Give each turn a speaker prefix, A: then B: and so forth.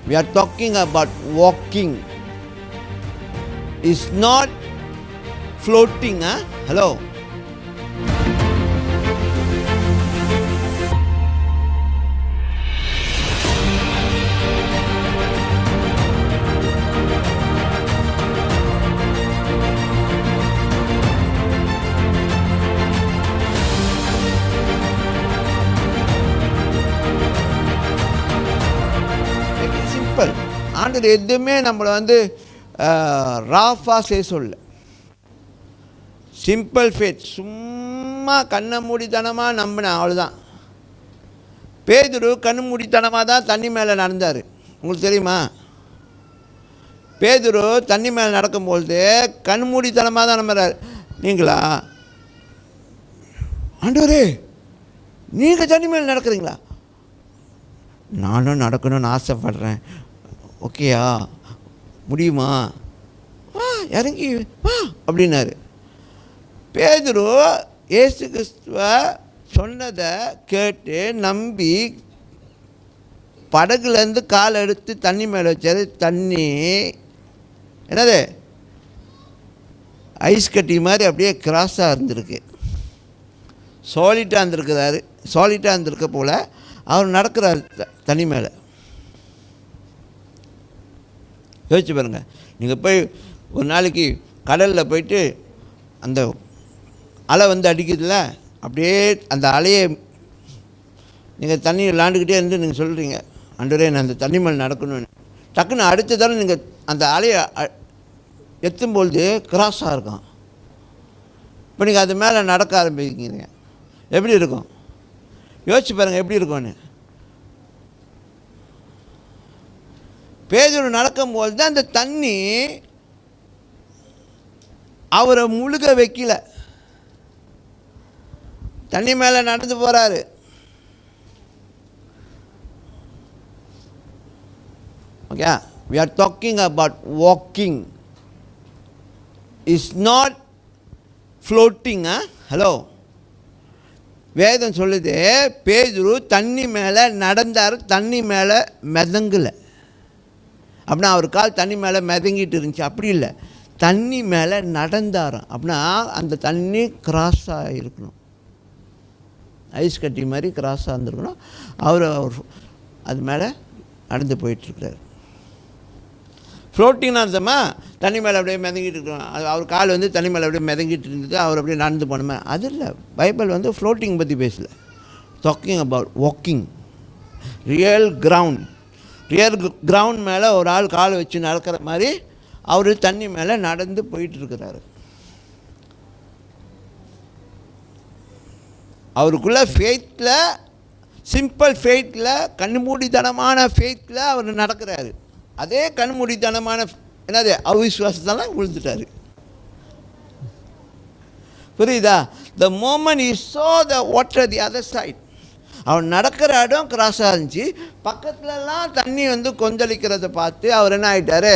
A: We are talking about walking. It's not floating, huh? Hello. Simple. ஆண்டவர் எதுவுமே நம்மளை வந்து ராஃபாக செய்ய சொல்ல. Simple faith. சும்மா கண்ணை மூடித்தனமாக நம்பினேன், அவ்வளோதான். பேதுரு கண்ணு மூடித்தனமாக தான் தண்ணி மேலே நடந்தார். உங்களுக்கு தெரியுமா? பேதுரு தண்ணி மேலே நடக்கும்பொழுது கண் மூடித்தனமாக தான் நம்புறாரு. நீங்களா ஆண்டவரே நீங்கள் தண்ணி மேலே நடக்கிறீங்களா? நானும் நடக்கணும்னு ஆசைப்படுறேன். ஓகேயா, முடியுமா? இறங்கி அப்படின்னாரு. பேதுரு இயேசு கிறிஸ்துவ சொன்னதை கேட்டு நம்பி படகுலேருந்து கால் எடுத்து தண்ணி மேலே வச்சாரு. தண்ணி என்னது ஐஸ் கட்டி மாதிரி அப்படியே கிராஸாக இருந்திருக்கு. சாலிட்டாக இருந்திருக்கிறாரு. சாலிட்டாக இருந்திருக்க போல் அவர் நடக்கிறார் தண்ணி மேலே. யோசிச்சு பாருங்கள். நீங்கள் போய் ஒரு நாளைக்கு கடலில் போயிட்டு அந்த அலை வந்து அடிக்கிறதுல அப்படியே அந்த அலையை நீங்கள் தண்ணி விளாண்டுக்கிட்டே இருந்து நீங்கள் சொல்கிறீங்க, ஆண்டவரே நான் அந்த தண்ணி மேலே நடக்கணும்னு. டக்குன்னு அடுத்த தடவை நீங்கள் அந்த அலையை எத்தும்பொழுது கிராஸாக இருக்கும். இப்போ நீங்கள் அது மேலே நடக்க ஆரம்பிக்கிறீங்க, எப்படி இருக்கும்? யோசிச்சு பாருங்கள் எப்படி இருக்கும்னு. பேதுரு நடக்கும்போது தான் அந்த தண்ணி அவரை முழுக வைக்கல. தண்ணி மேலே நடந்து போகிறாரு. Okay, we are talking about walking. It's not floating. Hello, வேதம் சொல்லுது பேதுரு தண்ணி மேலே நடந்தார், தண்ணி மேலே மிதங்கலை. அப்படின்னா அவர் கால் தண்ணி மேலே மிதங்கிட்டு இருந்துச்சு. அப்படி இல்லை, தண்ணி மேலே நடந்தாராம். அப்படின்னா அந்த தண்ணி கிராஸாக இருக்கணும், ஐஸ் கட்டி மாதிரி கிராஸாக இருந்திருக்கணும். அவர் அது மேலே நடந்து போயிட்டுருக்கிறார். ஃப்ளோட்டிங்னா அர்த்தமா தண்ணி மேலே அப்படியே மிதங்கிட்டு இருக்கணும். அது அவர் கால் வந்து தண்ணி மேலே அப்படியே மிதங்கிட்டு இருந்தது, அவர் அப்படியே நடந்து போனோமே. அது இல்லை, பைபிள் வந்து ஃப்ளோட்டிங் பற்றி பேசல. Talking about walking, real ground. Real ground மேலே ஒரு ஆள் கால் வச்சு நடக்கிற மாதிரி அவர் தண்ணி மேலே நடந்து போயிட்டுருக்கிறாரு. அவருக்குள்ள ஃபெய்த்தில், சிம்பிள் ஃபெய்த்தில், கண்மூடித்தனமான ஃபெய்த்தில் அவர் நடக்கிறாரு. அதே கண்மூடித்தனமான என்னது அவிசுவாசத்தெல்லாம் விழுந்துட்டார். புரியுதா? The moment he saw the water the other side, அவர் நடக்கிற இடம் கிராஸாக இருந்துச்சு, பக்கத்துலலாம் தண்ணி வந்து கொந்தளிக்கிறத பார்த்து அவர் என்ன ஆகிட்டார்?